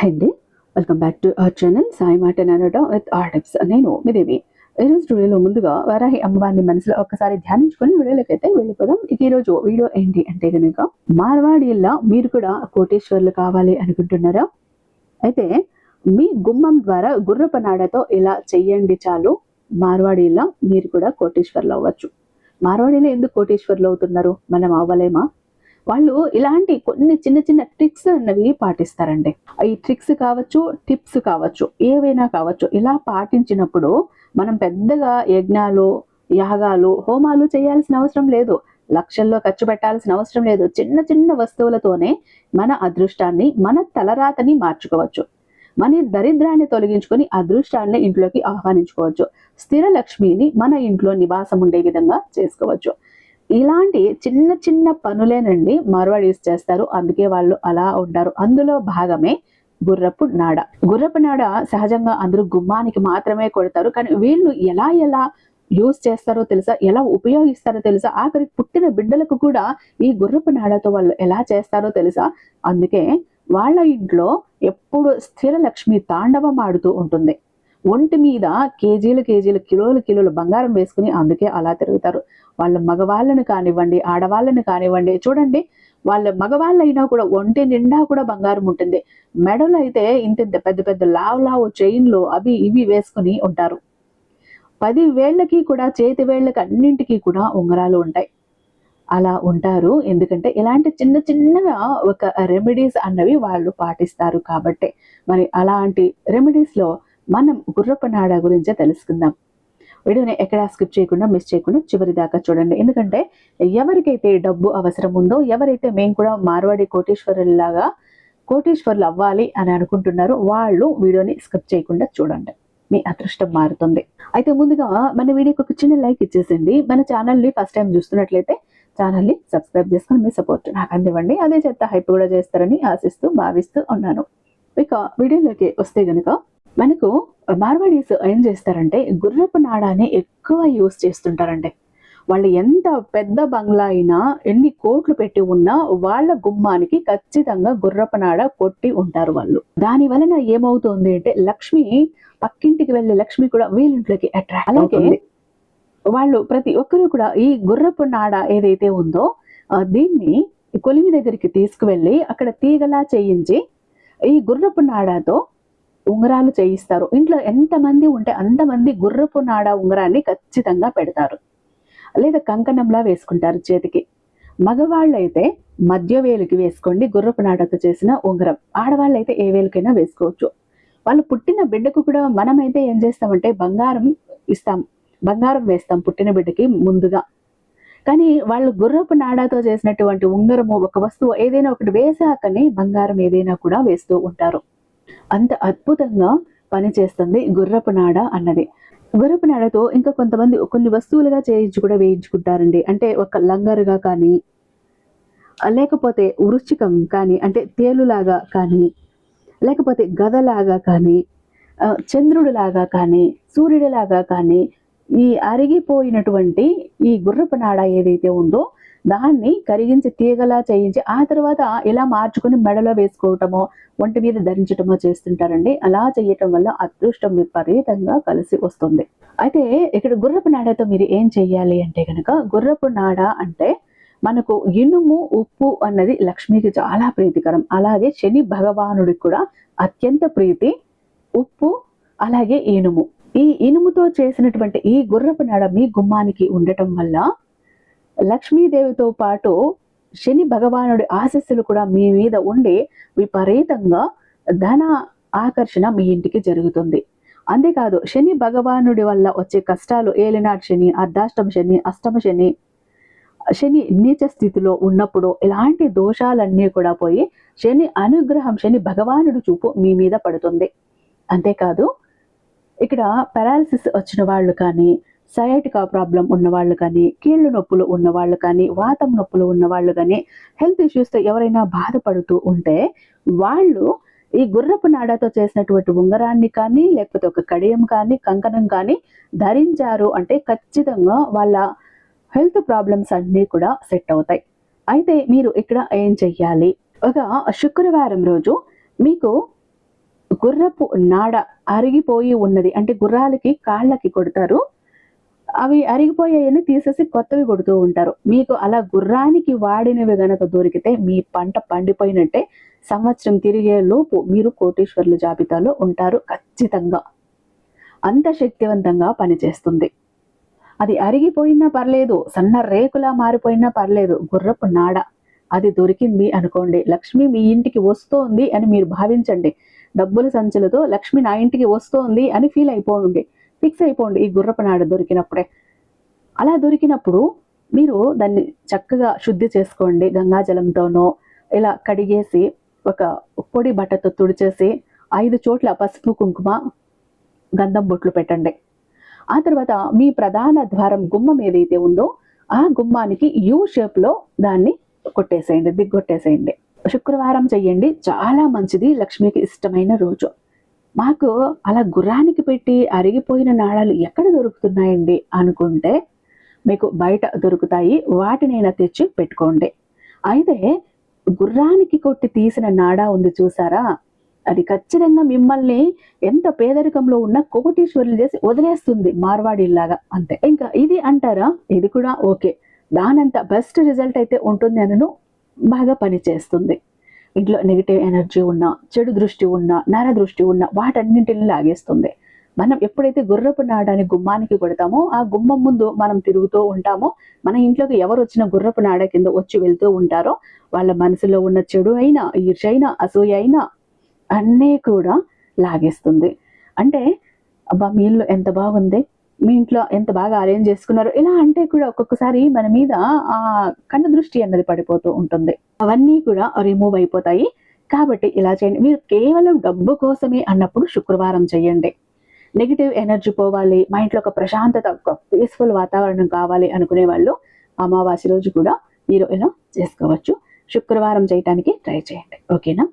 Hi అండి, welcome back to our channel Sai మాట నానోట with are tips. నేను మీ దేవి. ఈరోజు స్టూడియోలో ముందుగా వారాహి అమ్మవారిని మనసులో ఒక్కసారి ధ్యానించుకొని వీడియోలోకి అయితే వెళ్ళిపోదాం. ఇక ఈరోజు వీడియో ఏంటి అంటే కనుక, మార్వాడిల్లా మీరు కూడా కోటేశ్వర్లు కావాలి అనుకుంటున్నారా? అయితే మీ గుమ్మం ద్వారా గుర్రపు నాడతో ఇలా చెయ్యండి చాలు, మార్వాడిల్లా మీరు కూడా కోటేశ్వర్లు అవ్వచ్చు. మార్వాడిలో ఎందుకు కోటేశ్వర్లు అవుతున్నారు? మనం అవ్వలేమా? వాళ్ళు ఇలాంటి కొన్ని చిన్న చిన్న ట్రిక్స్ అన్నవి పాటిస్తారండి. ఈ ట్రిక్స్ కావచ్చు, టిప్స్ కావచ్చు, ఏవైనా కావచ్చు, ఇలా పాటించినప్పుడు మనం పెద్దగా యజ్ఞాలు, యాగాలు, హోమాలు చేయాల్సిన అవసరం లేదు. లక్షల్లో ఖర్చు పెట్టాల్సిన అవసరం లేదు. చిన్న చిన్న వస్తువులతోనే మన అదృష్టాన్ని, మన తలరాతని మార్చుకోవచ్చు. మన దరిద్రాన్ని తొలగించుకొని అదృష్టాన్ని ఇంట్లోకి ఆహ్వానించుకోవచ్చు. స్థిర లక్ష్మిని మన ఇంట్లో నివాసం ఉండే విధంగా చేసుకోవచ్చు. ఇలాంటి చిన్న చిన్న పనులేనండి మార్వాడీస్ చేస్తారు. అందుకే వాళ్ళు అలా ఉంటారు. అందులో భాగమే గుర్రపు నాడ. గుర్రపు నాడ సహజంగా అందరూ గుమ్మానికి మాత్రమే కొడతారు. కానీ వీళ్ళు ఎలా యూజ్ చేస్తారో తెలుసా, ఎలా ఉపయోగిస్తారో తెలుసా, ఆఖరికి పుట్టిన బిడ్డలకు కూడా ఈ గుర్రపు నాడతో వాళ్ళు ఎలా చేస్తారో తెలుసా. అందుకే వాళ్ళ ఇంట్లో ఎప్పుడు స్థిర లక్ష్మి తాండవం ఆడుతూ ఉంటుంది. ఒంటి మీద కేజీలు కిలోలు బంగారం వేసుకుని అందుకే అలా తిరుగుతారు. వాళ్ళ మగవాళ్ళను కానివ్వండి, ఆడవాళ్ళని కానివ్వండి, చూడండి, వాళ్ళ మగవాళ్ళైనా కూడా ఒంటి నిండా కూడా బంగారం ఉంటుంది. మెడలు అయితే ఇంత పెద్ద పెద్ద లావు చైన్లు అవి ఇవి వేసుకుని ఉంటారు. 10 వేళ్ళకి కూడా, చేతి వేళ్ళకి అన్నింటికి కూడా ఉంగరాలు ఉంటాయి. అలా ఉంటారు. ఎందుకంటే ఇలాంటి చిన్న చిన్నగా ఒక రెమెడీస్ అన్నవి వాళ్ళు పాటిస్తారు కాబట్టి. మరి అలాంటి రెమెడీస్ లో మనం గుర్రపు నాడ గురించి తెలుసుకుందాం. వీడియోని ఎక్కడా స్కిప్ చేయకుండా, మిస్ చేయకుండా చివరి దాకా చూడండి. ఎందుకంటే ఎవరికైతే డబ్బు అవసరం ఉందో, ఎవరైతే మేము కూడా మార్వాడి కోటేశ్వర్లు అవ్వాలి అని అనుకుంటున్నారో వాళ్ళు వీడియోని స్కిప్ చేయకుండా చూడండి. మీ అదృష్టం మారుతుంది. అయితే ముందుగా మన వీడియోకి ఒక చిన్న లైక్ ఇచ్చేసండి. మన ఛానల్ని ఫస్ట్ టైం చూస్తున్నట్లయితే ఛానల్ని సబ్స్క్రైబ్ చేసుకుని మీ సపోర్ట్ నాకు అందివ్వండి. అదే చెత్త హైప్ కూడా చేస్తారని ఆశిస్తూ భావిస్తూ ఉన్నాను. ఇక వీడియోలోకి వస్తే గనుక, మనకు మార్వాడీస్ ఏం చేస్తారంటే గుర్రపు నాడాన్ని ఎక్కువ యూజ్ చేస్తుంటారండి. వాళ్ళు ఎంత పెద్ద బంగ్లా అయినా, ఎన్ని కోట్లు పెట్టి ఉన్నా వాళ్ళ గుమ్మానికి ఖచ్చితంగా గుర్రపు నాడ కొట్టి ఉంటారు వాళ్ళు. దాని వలన ఏమవుతుంది అంటే లక్ష్మి, పక్కింటికి వెళ్ళే లక్ష్మి కూడా వీళ్ళింట్లోకి అట్రాక్ట్ అవుతుంది. వాళ్ళు ప్రతి ఒక్కరూ కూడా ఈ గుర్రపు నాడ ఏదైతే ఉందో దీన్ని కొలిమి దగ్గరికి తీసుకువెళ్ళి అక్కడ తీగలా చేయించి ఈ గుర్రపు నాడతో ఉంగరాలు చేయిస్తారు. ఇంట్లో ఎంతమంది ఉంటే అంతమంది గుర్రపు నాడ ఉంగరాన్ని ఖచ్చితంగా పెడతారు. లేదా కంకణంలా వేసుకుంటారు చేతికి. మగవాళ్ళైతే మధ్య వేలుకి వేసుకోండి గుర్రపు నాడతో చేసిన ఉంగరం. ఆడవాళ్ళైతే ఏ వేలుకైనా వేసుకోవచ్చు. వాళ్ళు పుట్టిన బిడ్డకు కూడా మనమైతే ఏం చేస్తామంటే బంగారం ఇస్తాం, బంగారం వేస్తాం పుట్టిన బిడ్డకి ముందుగా. కానీ వాళ్ళు గుర్రపు నాడతో చేసినటువంటి ఉంగరము, ఒక వస్తువు ఏదైనా ఒకటి వేసాకనే బంగారం ఏదైనా కూడా వేస్తూ ఉంటారు. అంత అద్భుతంగా పనిచేస్తుంది గుర్రపు నాడ అన్నది. గుర్రపు నాడతో ఇంకా కొంతమంది కొన్ని వస్తువులుగా వేయించుకుంటారండి. అంటే ఒక లంగరుగా కానీ, లేకపోతే వృశ్చికం కానీ, అంటే తేలులాగా కానీ, లేకపోతే గదలాగా కానీ, చంద్రుడిలాగా కానీ, సూర్యుడిలాగా కానీ, ఈ అరిగిపోయినటువంటి ఈ గుర్రపు నాడ ఏదైతే ఉందో దాన్ని కరిగించి తీగలా చేయించి ఆ తర్వాత ఇలా మార్చుకుని మెడలో వేసుకోవటమో, ఒంటి మీద ధరించటమో చేస్తుంటారండి. అలా చేయటం వల్ల అదృష్టం విపరీతంగా కలిసి వస్తుంది. అయితే ఇక్కడ గుర్రపు నాడతో మీరు ఏం చెయ్యాలి అంటే కనుక, గుర్రపు నాడ అంటే మనకు ఇనుము, ఉప్పు అన్నది లక్ష్మికి చాలా ప్రీతికరం. అలాగే శని భగవానుడికి కూడా అత్యంత ప్రీతి ఉప్పు, అలాగే ఇనుము. ఈ ఇనుముతో చేసినటువంటి ఈ గుర్రపు నాడ మీ గుమ్మానికి ఉండటం వల్ల లక్ష్మీదేవితో పాటు శని భగవానుడి ఆశస్సులు కూడా మీ మీద ఉండి విపరీతంగా ధన ఆకర్షణ మీ ఇంటికి జరుగుతుంది. అంతేకాదు, శని భగవానుడి వల్ల వచ్చే కష్టాలు, ఏలినాటి శని, అర్ధాష్టమ శని, అష్టమ శని, శని నీచ స్థితిలో ఉన్నప్పుడు ఇలాంటి దోషాలన్నీ కూడా పోయి శని అనుగ్రహం, శని భగవానుడి చూపు మీ మీద పడుతుంది. అంతేకాదు, ఇక్కడ పారాలిసిస్ వచ్చిన వాళ్ళు కానీ, సయాటికా ప్రాబ్లం ఉన్నవాళ్ళు కానీ, కీళ్ళు నొప్పులు ఉన్నవాళ్ళు కానీ, వాతం నొప్పులు ఉన్నవాళ్ళు కానీ, హెల్త్ ఇష్యూస్తో ఎవరైనా బాధపడుతూ ఉంటే వాళ్ళు ఈ గుర్రపు నాడతో చేసినటువంటి ఉంగరాన్ని కానీ, లేకపోతే ఒక కడియం కానీ, కంకణం కానీ ధరించారు అంటే ఖచ్చితంగా వాళ్ళ హెల్త్ ప్రాబ్లమ్స్ అన్నీ కూడా సెట్ అవుతాయి. అయితే మీరు ఇక్కడ ఏం చెయ్యాలి? ఒక శుక్రవారం రోజు మీకు గుర్రపు నాడ అరిగిపోయి ఉన్నది, అంటే గుర్రాలకి కాళ్ళకి కొడతారు, అవి అరిగిపోయాయని తీసేసి కొత్తవి కొడుతూ ఉంటారు. మీకు అలా గుర్రానికి వాడినవి గనక దొరికితే మీ పంట పండిపోయినట్టే. సంవత్సరం తిరిగే లోపు మీరు కోటీశ్వరుల జాబితాలో ఉంటారు ఖచ్చితంగా. అంత శక్తివంతంగా పనిచేస్తుంది. అది అరిగిపోయినా పర్లేదు, సన్న రేకులా మారిపోయినా పర్లేదు, గుర్రపు నాడ అది దొరికింది అనుకోండి, లక్ష్మి మీ ఇంటికి వస్తోంది అని మీరు భావించండి. డబ్బుల సంచులతో లక్ష్మి నా ఇంటికి వస్తోంది అని ఫీల్ అయిపోండి, ఫిక్స్ అయిపోండి ఈ గుర్రపు నాడ దొరికినప్పుడే. అలా దొరికినప్పుడు మీరు దాన్ని చక్కగా శుద్ధి చేసుకోండి. గంగాజలంతోనో ఇలా కడిగేసి ఒక పొడి బట్టతో తుడిచేసి 5 చోట్ల పసుపు కుంకుమ గంధం బొట్లు పెట్టండి. ఆ తర్వాత మీ ప్రధాన ద్వారం గుమ్మం ఏదైతే ఉందో ఆ గుమ్మానికి యూ షేప్లో దాన్ని కొట్టేసేయండి, దిగ్గొట్టేసేయండి. శుక్రవారం చెయ్యండి, చాలా మంచిది, లక్ష్మికి ఇష్టమైన రోజు. మాకు అలా గుర్రానికి పెట్టి అరిగిపోయిన నాళాలు ఎక్కడ దొరుకుతున్నాయండి అనుకుంటే మీకు బయట దొరుకుతాయి, వాటినైనా తెచ్చి పెట్టుకోండి. అయితే గుర్రానికి కొట్టి తీసిన నాడా ఉంది చూసారా, అది ఖచ్చితంగా మిమ్మల్ని ఎంత పేదరికంలో ఉన్న కోటీశ్వరులు చేసి వదిలేస్తుంది, మార్వాడిలాగా అంతే. ఇంకా ఇది అంటారా, ఇది కూడా ఓకే, దానంత బెస్ట్ రిజల్ట్ అయితే ఉంటుంది అనను, బాగా పనిచేస్తుంది. ఇంట్లో నెగిటివ్ ఎనర్జీ ఉన్నా, చెడు దృష్టి ఉన్నా, నర దృష్టి ఉన్నా వాటన్నింటిని లాగేస్తుంది. మనం ఎప్పుడైతే గుర్రపు నాడాన్ని గుమ్మానికి కొడతామో ఆ గుమ్మం ముందు మనం తిరుగుతూ ఉంటామో, మన ఇంట్లోకి ఎవరు వచ్చిన గుర్రపు నాడ కింద వచ్చి వెళ్తూ ఉంటారో వాళ్ళ మనసులో ఉన్న చెడు అయినా, ఈర్ష్య అయినా, అసూయ అయినా అన్నీ కూడా లాగేస్తుంది. అంటే అబ్బా మీ ఇల్లు ఎంత బాగుంది, మీ ఇంట్లో ఎంత బాగా అరేంజ్ చేసుకున్నారు, ఇలా అంటే కూడా ఒక్కొక్కసారి మన మీద ఆ కన్ను దృష్టి అన్నది పడిపోతూ ఉంటుంది. అవన్నీ కూడా రిమూవ్ అయిపోతాయి. కాబట్టి ఇలా చేయండి. మీరు కేవలం డబ్బు కోసమే అన్నప్పుడు శుక్రవారం చేయండి. నెగిటివ్ ఎనర్జీ పోవాలి, మా ఇంట్లో ఒక ప్రశాంతత, ఒక పీస్ఫుల్ వాతావరణం కావాలి అనుకునే వాళ్ళు అమావాస్య రోజు కూడా మీరు ఇలా చేసుకోవచ్చు. శుక్రవారం చేయటానికి ట్రై చేయండి. ఓకేనా?